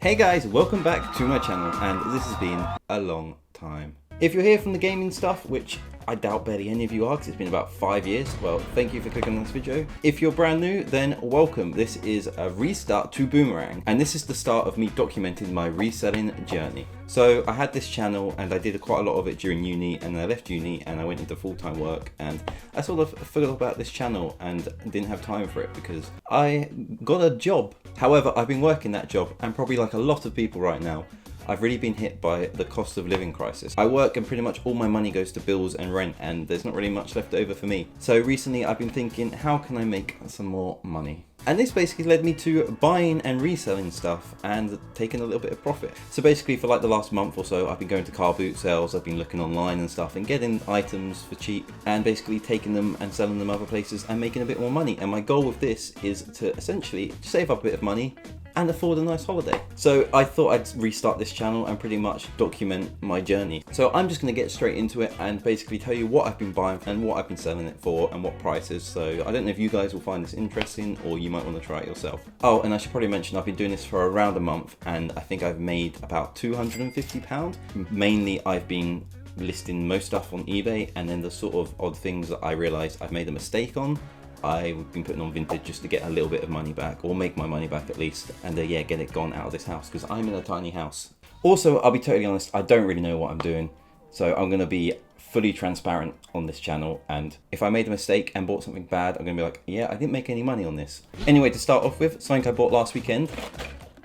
Hey guys, welcome back to my channel, and this has been a long time. If you're here from the gaming stuff, which I doubt barely any of you are because it's been about 5 years, well, thank you for clicking on this video. If you're brand new, then welcome. This is a restart to Boomerang, and this is the start of me documenting my reselling journey. So I had this channel and I did quite a lot of it during uni, and I left uni and I went into full-time work, and I sort of forgot about this channel and didn't have time for it because I got a job. However, I've been working that job, and probably like a lot of people right now, I've really been hit by the cost of living crisis. I work and pretty much all my money goes to bills and rent, and there's not really much left over for me. So recently I've been thinking, how can I make some more money? And this basically led me to buying and reselling stuff and taking a little bit of profit. So basically for like the last month or so, I've been going to car boot sales, I've been looking online and stuff and getting items for cheap and basically taking them and selling them other places and making a bit more money. And my goal with this is to essentially save up a bit of money and afford a nice holiday. So I thought I'd restart this channel and pretty much document my journey. So I'm just gonna get straight into it and basically tell you what I've been buying and what I've been selling it for and what prices. So I don't know if you guys will find this interesting or you might want to try it yourself. Oh, and I should probably mention I've been doing this for around a month and I think I've made about £250. Mainly I've been listing most stuff on eBay, and then the sort of odd things that I realized I've made a mistake on, I've been putting on Vinted just to get a little bit of money back, or make my money back at least, and yeah, get it gone out of this house because I'm in a tiny house. Also, I'll be totally honest, I don't really know what I'm doing, so I'm going to be fully transparent on this channel, and if I made a mistake and bought something bad, I'm going to be like, yeah, I didn't make any money on this. Anyway, to start off with, something I bought last weekend.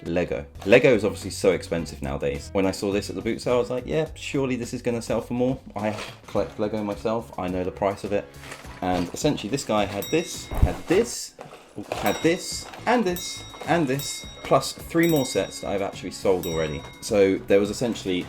Lego. Lego is obviously so expensive nowadays. When I saw this at the boot sale, I was like, yeah, surely this is going to sell for more. I collect Lego myself, I know the price of it. And essentially this guy had this, and this, and this, plus 3 more sets that I've actually sold already. So there was essentially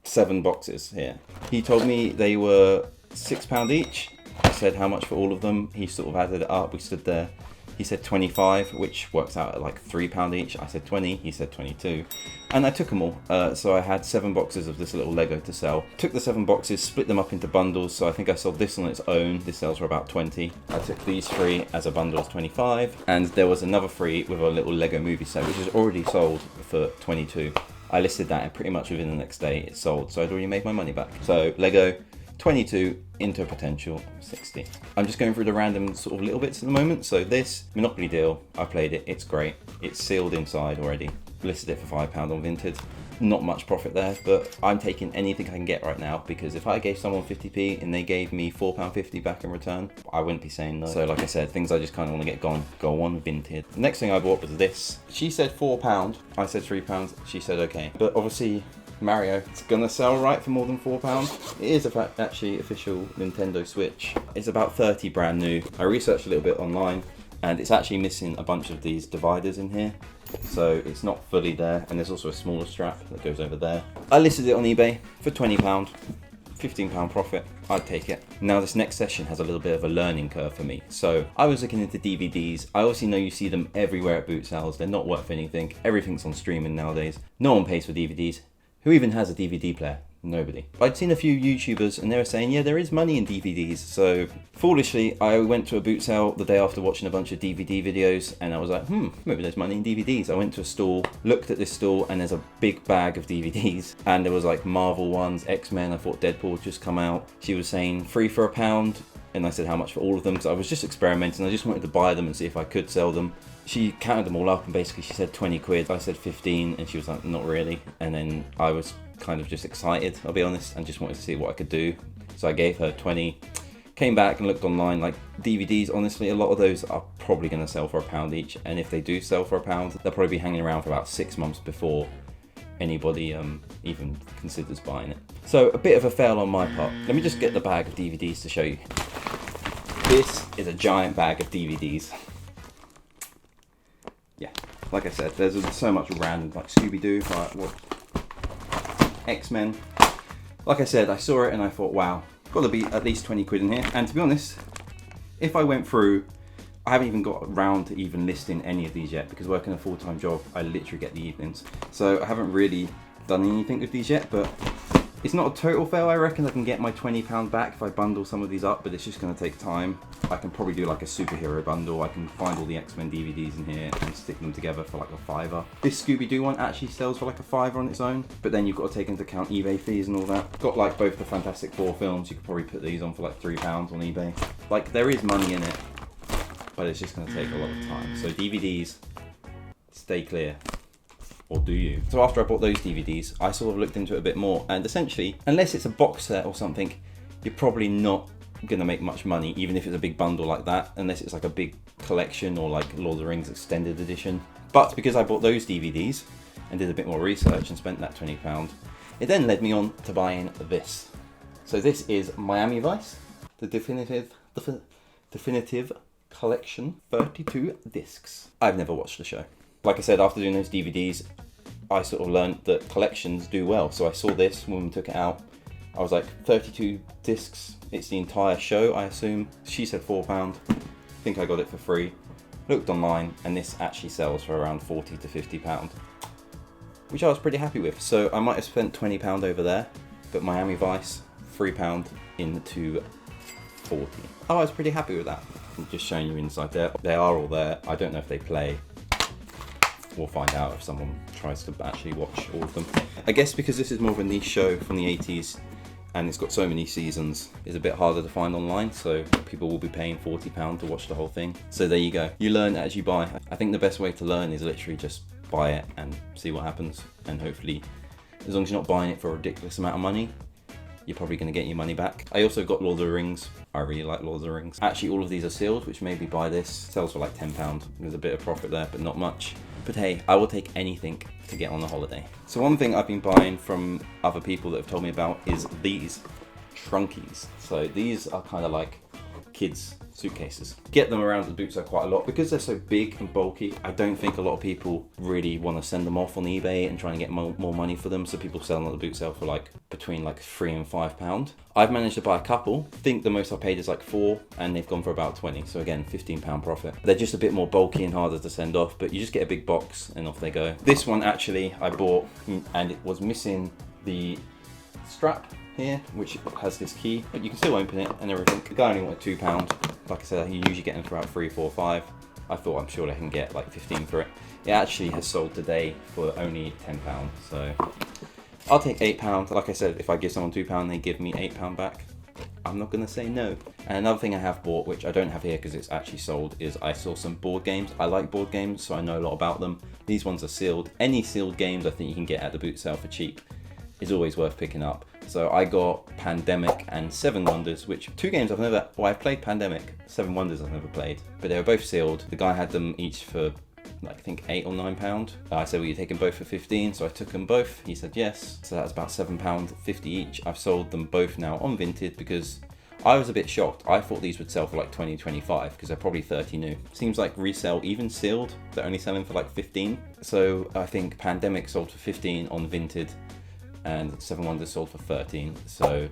7 boxes here. He told me they were £6 each. I said how much for all of them. He sort of added it up, we stood there. He said 25, which works out at like £3 each. I said 20, he said 22. And I took them all. So I had 7 boxes of this little Lego to sell. Took the 7 boxes, split them up into bundles. So I think I sold this on its own. This sells for about 20. I took these 3 as a bundle as 25. And there was another 3 with a little Lego movie set, which is already sold for 22. I listed that and pretty much within the next day it sold. So I'd already made my money back. So Lego, 22 into a potential 60. I'm just going through the random sort of little bits at the moment. So this Monopoly deal, I played it, it's great. It's sealed inside already. Listed it for £5 on Vinted. Not much profit there, but I'm taking anything I can get right now because if I gave someone 50p and they gave me £4.50 back in return, I wouldn't be saying no. So like I said, things I just kind of want to get gone, go on Vinted. The next thing I bought was this. She said £4, I said £3, she said okay. But obviously, Mario, it's gonna sell right for more than £4. It is actually official Nintendo Switch. It's about 30 brand new. I researched a little bit online and it's actually missing a bunch of these dividers in here. So it's not fully there, and there's also a smaller strap that goes over there. I listed it on eBay for £20, £15 profit. I'd take it. Now this next session has a little bit of a learning curve for me. So I was looking into DVDs. I obviously know you see them everywhere at boot sales. They're not worth anything. Everything's on streaming nowadays. No one pays for DVDs. Who even has a DVD player? Nobody. I'd seen a few YouTubers and they were saying, yeah, there is money in DVDs. So foolishly, I went to a boot sale the day after watching a bunch of DVD videos and I was like, maybe there's money in DVDs. I went to a stall, looked at this stall, and there's a big bag of DVDs. And there was like Marvel ones, X-Men, I thought Deadpool had just come out. She was saying 3 for £1. And I said how much for all of them. So I was just experimenting. I just wanted to buy them and see if I could sell them. She counted them all up and basically she said 20 quid. I said 15 and she was like, not really. And then I was kind of just excited, I'll be honest, and just wanted to see what I could do. So I gave her 20, came back and looked online. Like DVDs, honestly, a lot of those are probably going to sell for £1 each. And if they do sell for £1, they'll probably be hanging around for about 6 months before anybody even considers buying it. So a bit of a fail on my part. Let me just get the bag of DVDs to show you. This is a giant bag of DVDs. Yeah, like I said, there's so much random, like Scooby-Doo, like what? X-Men. Like I said, I saw it and I thought, wow, got to be at least 20 quid in here. And to be honest, if I went through, I haven't even got around to even listing any of these yet because working a full-time job, I literally get the evenings. So I haven't really done anything with these yet, but It's not a total fail. I reckon I can get my £20 back if I bundle some of these up, but it's just going to take time. I can probably do like a superhero bundle. I can find all the X-Men DVDs in here and stick them together for like a £5. This Scooby-Doo one actually sells for like a £5 on its own, but then you've got to take into account eBay fees and all that. Got like both the Fantastic Four films. You could probably put these on for like £3 on eBay. Like, there is money in it, but it's just going to take a lot of time. So DVDs, stay clear. Or do you? So after I bought those DVDs, I sort of looked into it a bit more, and essentially, unless it's a box set or something, you're probably not gonna make much money, even if it's a big bundle like that, unless it's like a big collection or like Lord of the Rings extended edition. But because I bought those DVDs and did a bit more research and spent that £20, it then led me on to buying this. So this is Miami Vice, the definitive collection, 32 discs. I've never watched the show. Like I said, after doing those DVDs, I sort of learned that collections do well. So I saw this when we took it out. I was like, 32 discs, it's the entire show, I assume. She said £4. I think I got it for free. Looked online, and this actually sells for around £40 to £50, which I was pretty happy with. So I might have spent £20 over there, but Miami Vice, £3 into 40. Oh, I was pretty happy with that. I'm just showing you inside there. They are all there. I don't know if they play. We'll find out if someone tries to actually watch all of them. I guess because this is more of a niche show from the 80s and it's got so many seasons, it's a bit harder to find online, so people will be paying £40 to watch the whole thing. So there you go. You learn as you buy. I think the best way to learn is literally just buy it and see what happens, and hopefully, as long as you're not buying it for a ridiculous amount of money, you're probably going to get your money back. I also got Lord of the Rings. I really like Lord of the Rings. Actually, all of these are sealed, which made me buy this. Sells for like £10. There's a bit of profit there, but not much. But hey, I will take anything to get on a holiday. So one thing I've been buying from other people that have told me about is these trunkies. So these are kind of like kids' suitcases. Get them around the boot sale quite a lot. Because they're so big and bulky, I don't think a lot of people really want to send them off on eBay and try and get more money for them. So people sell them at the boot sale for like between like £3 and £5. I've managed to buy a couple. I think the most I paid is like 4, and they've gone for about 20. So again, £15 profit. They're just a bit more bulky and harder to send off, but you just get a big box and off they go. This one actually I bought, and it was missing the strap here, which has this key, but you can still open it and everything. The guy only wanted £2. Like I said, you usually get them for about 3, 4, 5. I thought I'm sure they can get like 15 for it. It actually has sold today for only £10, so I'll take £8. Like I said, if I give someone £2, they give me £8 back. I'm not gonna say no. And another thing I have bought, which I don't have here because it's actually sold, is I saw some board games. I like board games, so I know a lot about them. These ones are sealed. Any sealed games I think you can get at the boot sale for cheap is always worth picking up. So I got Pandemic and Seven Wonders, which 2 games I've played Pandemic. Seven Wonders I've never played, but they were both sealed. The guy had them each for like, I think £8 or £9. I said, well, you're taking both for 15, so I took them both. He said yes, so that's about £7.50 each. I've sold them both now on Vinted because I was a bit shocked. I thought these would sell for like 20, 25 because they're probably 30 new. Seems like resale, even sealed, they're only selling for like 15. So I think Pandemic sold for 15 on Vinted, and Seven Wonders sold for 13, so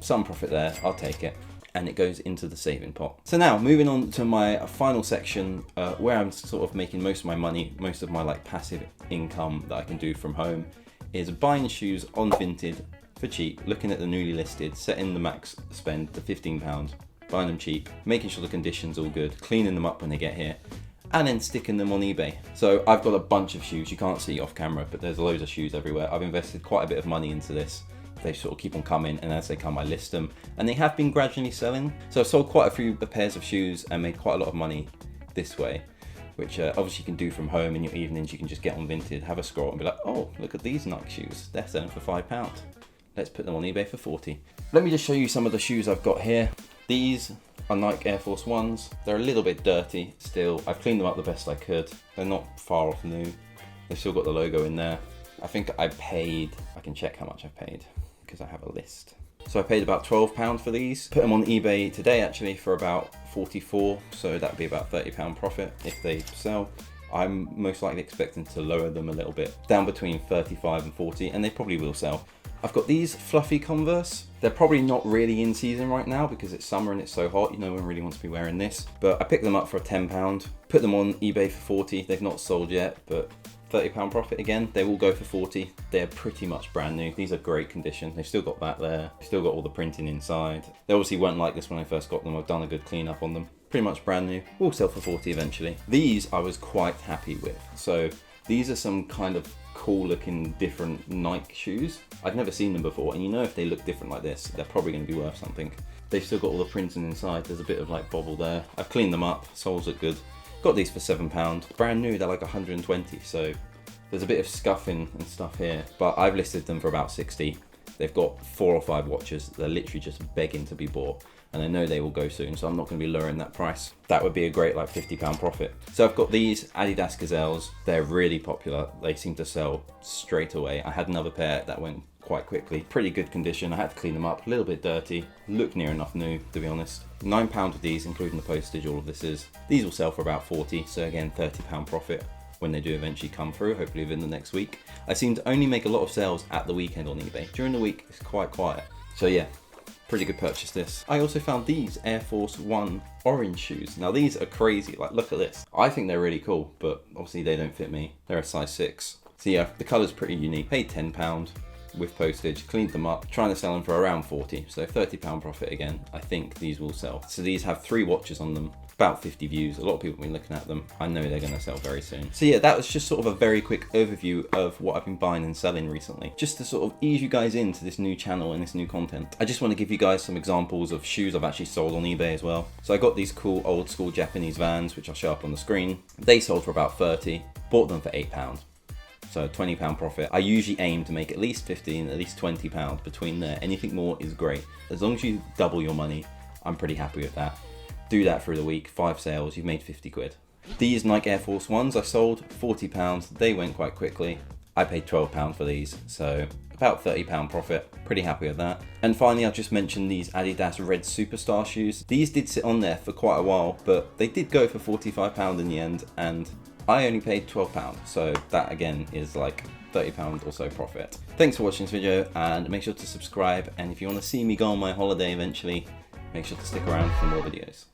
some profit there. I'll take it, and it goes into the saving pot. So now moving on to my final section, where I'm sort of making most of my money, most of my like passive income that I can do from home, is buying shoes on Vinted for cheap, looking at the newly listed, setting the max spend to £15, buying them cheap, making sure the condition's all good, cleaning them up when they get here, and then sticking them on eBay. So I've got a bunch of shoes. You can't see off camera, but there's loads of shoes everywhere. I've invested quite a bit of money into this. They sort of keep on coming, and as they come I list them, and they have been gradually selling. So I've sold quite a few pairs of shoes and made quite a lot of money this way, which obviously you can do from home in your evenings. You can just get on Vinted, have a scroll and be like, oh, look at these Nike shoes. They're selling for £5. Let's put them on eBay for 40. Let me just show you some of the shoes I've got here. These are Nike Air Force Ones. They're a little bit dirty still. I've cleaned them up the best I could. They're not far off new. They've still got the logo in there. I think I can check how much I paid because I have a list. So I paid about £12 for these. Put them on eBay today actually for about 44, so that'd be about £30 profit if they sell. I'm most likely expecting to lower them a little bit, down between 35 and 40, and they probably will sell. I've got these fluffy Converse. They're probably not really in season right now because it's summer and it's so hot. No one really wants to be wearing this. But I picked them up for £10. Put them on eBay for 40. They've not sold yet, but £30 profit again. They will go for 40. They're pretty much brand new. These are great condition. They've still got that there. Still got all the printing inside. They obviously weren't like this when I first got them. I've done a good cleanup on them. Pretty much brand new. Will sell for 40 eventually. These I was quite happy with. So these are some kind of cool looking different Nike shoes. I've never seen them before, and you know if they look different like this, they're probably going to be worth something. They've still got all the printing inside. There's a bit of like bobble there. I've cleaned them up. Soles look good. Got these for £7. Brand new, they're like 120, so there's a bit of scuffing and stuff here, but I've listed them for about 60. They've got 4 or 5 watches. They're literally just begging to be bought, and I know they will go soon, so I'm not going to be lowering that price. That would be a great like £50 profit. So I've got these Adidas Gazelles. They're really popular. They seem to sell straight away. I had another pair that went quite quickly. Pretty good condition. I had to clean them up, a little bit dirty. Look near enough new, to be honest. £9 of these, including the postage, all of this is. These will sell for about 40, so again, £30 profit when they do eventually come through, hopefully within the next week. I seem to only make a lot of sales at the weekend on eBay. During the week, it's quite quiet. So yeah, pretty good purchase this. I also found these Air Force One orange shoes. Now these are crazy, like look at this. I think they're really cool, but obviously they don't fit me. They're a size 6. So yeah, the color's pretty unique. Paid £10 with postage, cleaned them up, trying to sell them for around 40. So £30 profit again. I think these will sell. So these have 3 watches on them. About 50 views. A lot of people have been looking at them. I know they're going to sell very soon. So yeah, that was just sort of a very quick overview of what I've been buying and selling recently. Just to sort of ease you guys into this new channel and this new content. I just want to give you guys some examples of shoes I've actually sold on eBay as well. So I got these cool old school Japanese Vans, which I'll show up on the screen. They sold for about 30, bought them for £8. So £20 profit. I usually aim to make at least 15, at least £20 between there. Anything more is great. As long as you double your money, I'm pretty happy with that. Do that through the week, 5 sales, you've made 50 quid. These Nike Air Force Ones I sold £40, they went quite quickly. I paid £12 for these, so about £30 profit, pretty happy with that. And finally, I've just mentioned these Adidas Red Superstar shoes. These did sit on there for quite a while, but they did go for £45 in the end, and I only paid £12, so that again is like £30 or so profit. Thanks for watching this video, and make sure to subscribe, and if you want to see me go on my holiday eventually, make sure to stick around for more videos.